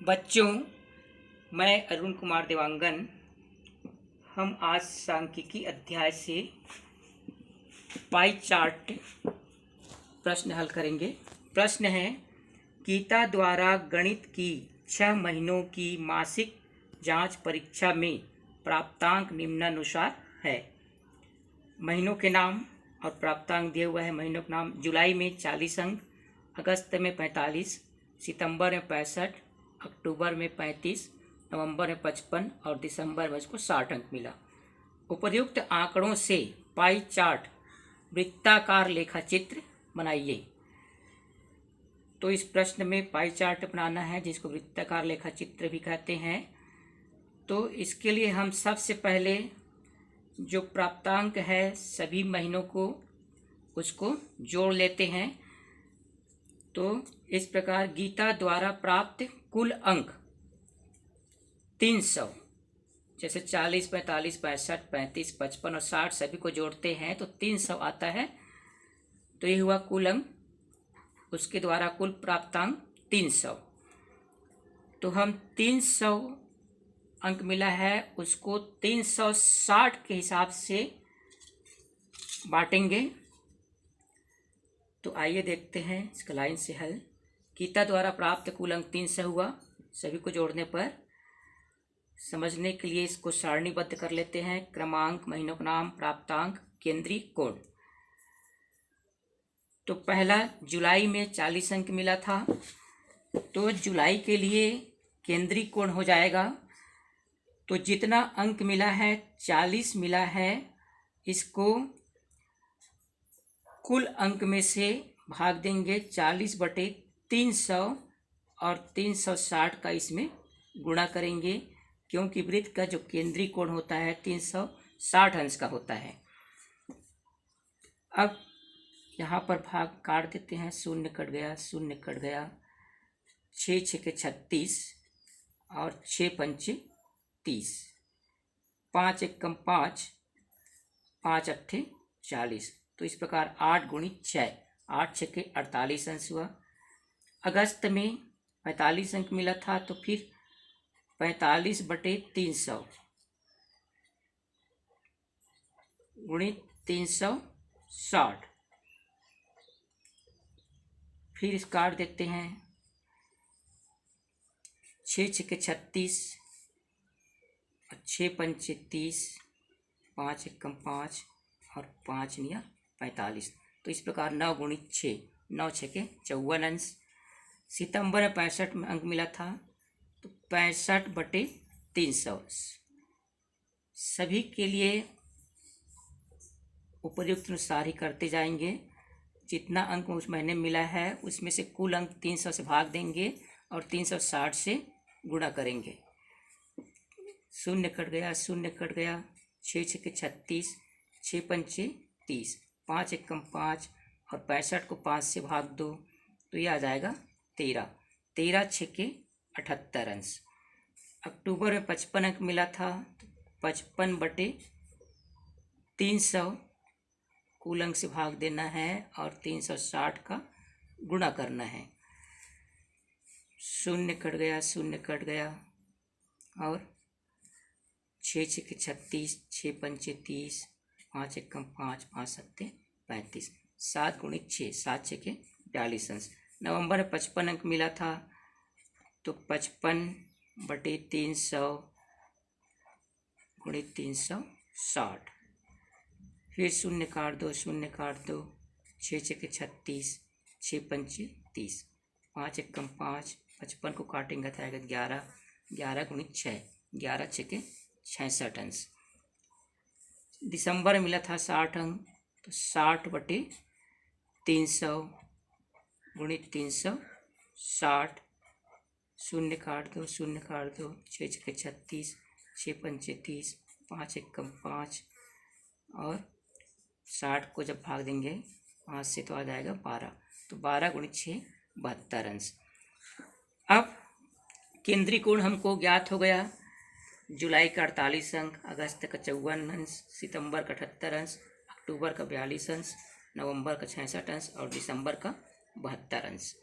बच्चों, मैं अरुण कुमार देवांगन। हम आज सांख्यिकी अध्याय से पाई चार्ट प्रश्न हल करेंगे। प्रश्न है, गीता द्वारा गणित की 6 महीनों की मासिक जांच परीक्षा में प्राप्तांक निम्नानुसार है। महीनों के नाम और प्राप्तांक दिए हुए हैं। महीनों के नाम: जुलाई में 40 अंक, अगस्त में 45, सितंबर में 65, अक्टूबर में 35, नवंबर में 55 और दिसंबर में इसको 60 अंक मिला। उपर्युक्त आंकड़ों से पाई चार्ट वृत्ताकार लेखा चित्र बनाइए। तो इस प्रश्न में पाई चार्ट बनाना है, जिसको वृत्ताकार लेखा चित्र भी कहते हैं। तो इसके लिए हम सबसे पहले जो प्राप्तांक है सभी महीनों को उसको जोड़ लेते हैं। तो इस प्रकार गीता द्वारा प्राप्त कुल अंक 300, जैसे 40, 45, 65, 35, 55 और 60 सभी को जोड़ते हैं तो 300 आता है। तो ये हुआ कुल अंक, उसके द्वारा कुल प्राप्तांक 300। तो हम 300 अंक मिला है उसको 360 के हिसाब से बांटेंगे। तो आइए देखते हैं इसका लाइन से हल। गीता द्वारा प्राप्त कुल अंक 300 हुआ, सभी को जोड़ने पर। समझने के लिए इसको सारणीबद्ध कर लेते हैं। क्रमांक, महीनों का नाम, प्राप्तांक, केंद्रीय कोण। तो पहला जुलाई में 40 अंक मिला था, तो जुलाई के लिए केंद्रीय कोण हो जाएगा। तो जितना अंक मिला है 40 मिला है, इसको कुल अंक में से भाग देंगे 40/300 और 360 का इसमें गुणा करेंगे, क्योंकि वृत्त का जो केंद्रीय कोण होता है 360 अंश का होता है। अब यहाँ पर भाग काट देते हैं। शून्य कट गया, शून्य कट गया। 6 छके 36 और 6 पंचे 30, 5 एकम 5, 5 अट्ठे 40। तो इस प्रकार 8 गुणित 6, 8 छके 48 अंश हुआ। अगस्त में 45 अंक मिला था, तो फिर 45/300 गुणित 360। फिर इस काट देते हैं। 6 छके 36 और 6 पंचे 30, 5 एकम 5 और 5 निया 45। तो इस प्रकार 9 गुणित 6, 9 छके 54 अंश। सितंबर में 65 अंक मिला था, तो 65/300। सभी के लिए उपर्युक्त अनुसार ही करते जाएंगे। जितना अंक उस महीने में मिला है उसमें से कुल अंक 300 से भाग देंगे और 360 से गुणा करेंगे। शून्य कट गया, शून्य कट गया। 6 छके 36, 6 पंचे 30, 5 एकम 5 और 65 को 5 से भाग दो तो यह आ जाएगा 13, 13 छके 78 अंश। अक्टूबर में 55 अंक मिला था, 55/300 कुल अंक से भाग देना है और 360 का गुणा करना है। शून्य कट गया, शून्य कट गया और 6 छके 36, 6 पंचे 30, 5 एकम 5, 5 सत्ते 35, 7 गुणित 6, 7 छके 42 अंश। नवंबर में 55 अंक मिला था, तो 55/300 गुणित 360। फिर शून्य काट दो, शून्य काट दो। 6 छके 36, 6 पंचे 30, 5 एकम 5, 55 को काटेंगे तो आएगा 11, 11 गुणित 6, 11 छके 66 अंश। दिसंबर में मिला था 60 अंक, तो 60/300 गुणित 360। शून्य काट दो, शून्य काट दो। 6 छके 36, 6 पंचे 30, 5 एकम 5 और 60 को जब भाग देंगे 5 से तो आ जाएगा 12, तो 12 गुणित 6, 72 अंश। अब केंद्रीय कोण हमको ज्ञात हो गया। जुलाई का 48 अंक, अगस्त का 54 अंश, सितंबर का 78 अंश, अक्टूबर का 42 अंश, नवंबर का 66 अंश और दिसंबर का 72 अंश।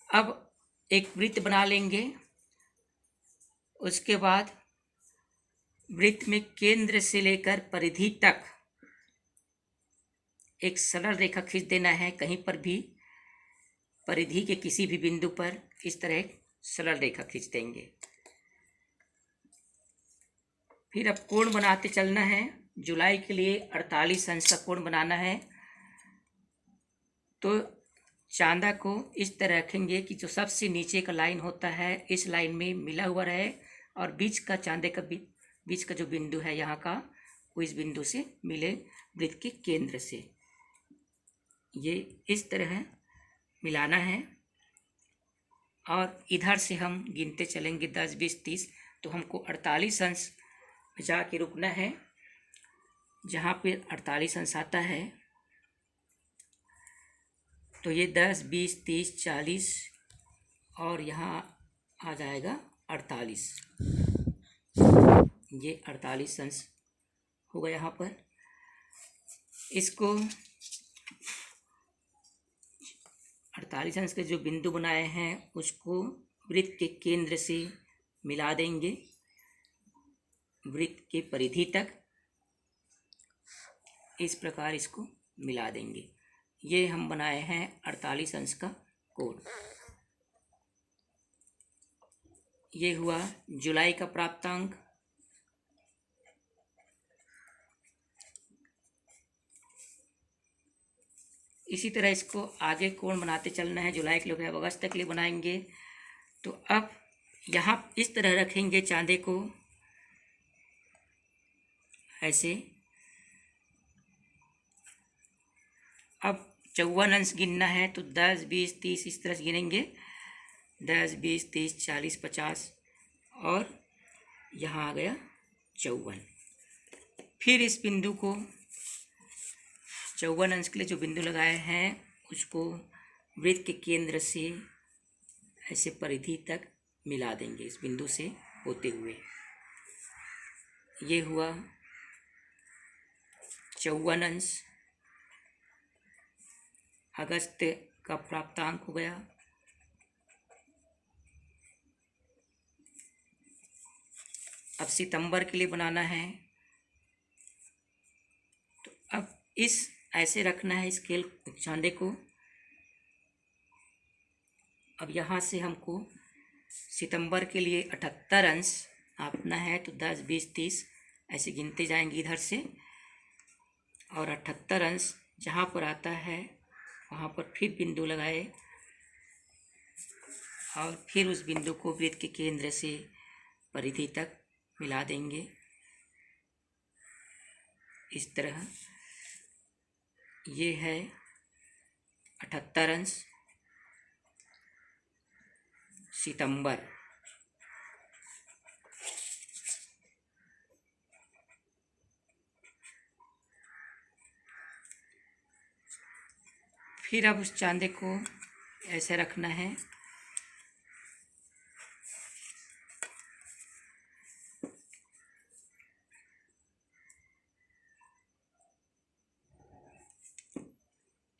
अब एक वृत्त बना लेंगे। उसके बाद वृत्त में केंद्र से लेकर परिधि तक एक सरल रेखा खींच देना है। कहीं पर भी परिधि के किसी भी बिंदु पर इस तरह एक सरल रेखा खींच देंगे। फिर अब कोण बनाते चलना है। जुलाई के लिए 48 अंश का कोण बनाना है। तो चांदा को इस तरह रखेंगे कि जो सबसे नीचे का लाइन होता है इस लाइन में मिला हुआ रहे और बीच का चांदे का बीच का जो बिंदु है यहाँ का वो इस बिंदु से मिले वृत्त के केंद्र से। ये इस तरह मिलाना है और इधर से हम गिनते चलेंगे 10, 20, 30। तो हमको 48 अंश में जाके रुकना है। जहाँ पे 48 अंश आता है तो ये 10, 20, 30, 40 और यहाँ आ जाएगा 48। ये 48 अंश होगा यहाँ पर। इसको 48 अंश के जो बिंदु बनाए हैं उसको वृत्त के केंद्र से मिला देंगे वृत्त के परिधि तक। इस प्रकार इसको मिला देंगे। ये हम बनाए हैं 48 अंश का कोण। ये हुआ जुलाई का प्राप्तांक। इसी तरह इसको आगे कोण बनाते चलना है। जुलाई के लिए अब अगस्त तक के लिए बनाएंगे। तो अब यहाँ इस तरह रखेंगे चांदे को ऐसे। अब 54 अंश गिनना है तो 10, 20, 30 इस तरह से गिनेंगे। 10, 20, 30, 40, 50 और यहाँ आ गया 54। फिर इस बिंदु को 54 अंश के लिए जो बिंदु लगाए हैं उसको वृत्त के केंद्र से ऐसे परिधि तक मिला देंगे इस बिंदु से होते हुए। ये हुआ 54 अंश। अगस्त का प्राप्तांक हो गया। अब सितंबर के लिए बनाना है। तो अब इस ऐसे रखना है स्केल चांदे को। अब यहाँ से हमको सितंबर के लिए 78 अंश नापना है। तो 10, 20, 30 ऐसे गिनते जाएंगे इधर से और 78 अंश जहाँ पर आता है वहाँ पर फिर बिंदु लगाए और फिर उस बिंदु को वृत्त के केंद्र से परिधि तक मिला देंगे इस तरह। ये है 78 अंश सितंबर। फिर अब उस चांदे को ऐसे रखना है।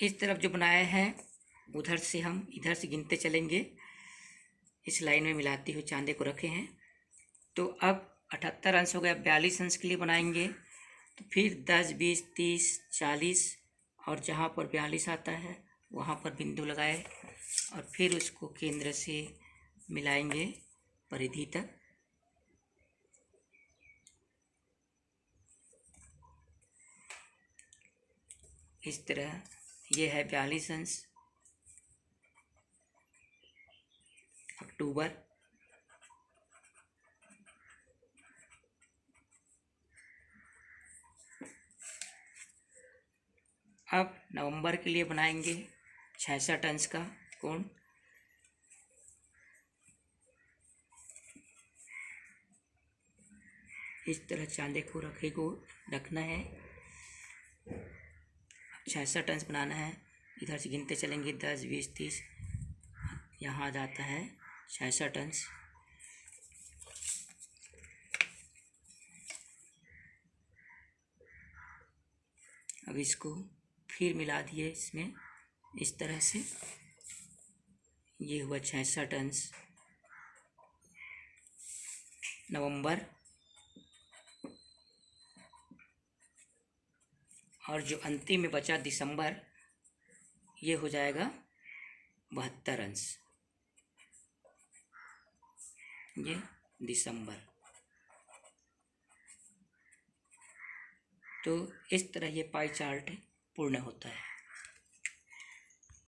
इस तरफ जो बनाया है उधर से हम इधर से गिनते चलेंगे। इस लाइन में मिलाते हुए चांदे को रखे हैं। तो अब 78 अंश हो गया। 42 अंश के लिए बनाएंगे तो फिर 10, 20, 30, 40 और जहाँ पर 42 आता है वहाँ पर बिंदु लगाए और फिर उसको केंद्र से मिलाएंगे परिधि तक। इस तरह ये है 42 अंश अक्टूबर। अब नवंबर के लिए बनाएंगे 66 अंश का कोण। इस तरह चांदे को रखना है। 66 अंश बनाना है। इधर से गिनते चलेंगे 10, 20, 30 यहाँ आ जाता है 66 अंश। अब इसको फिर मिला दिए इसमें इस तरह से। ये हुआ 66 अंश। नवंबर, और जो अंतिम में बचा दिसंबर, ये हो जाएगा 72 अंश। ये दिसंबर। तो इस तरह ये पाई चार्ट पूर्ण होता है।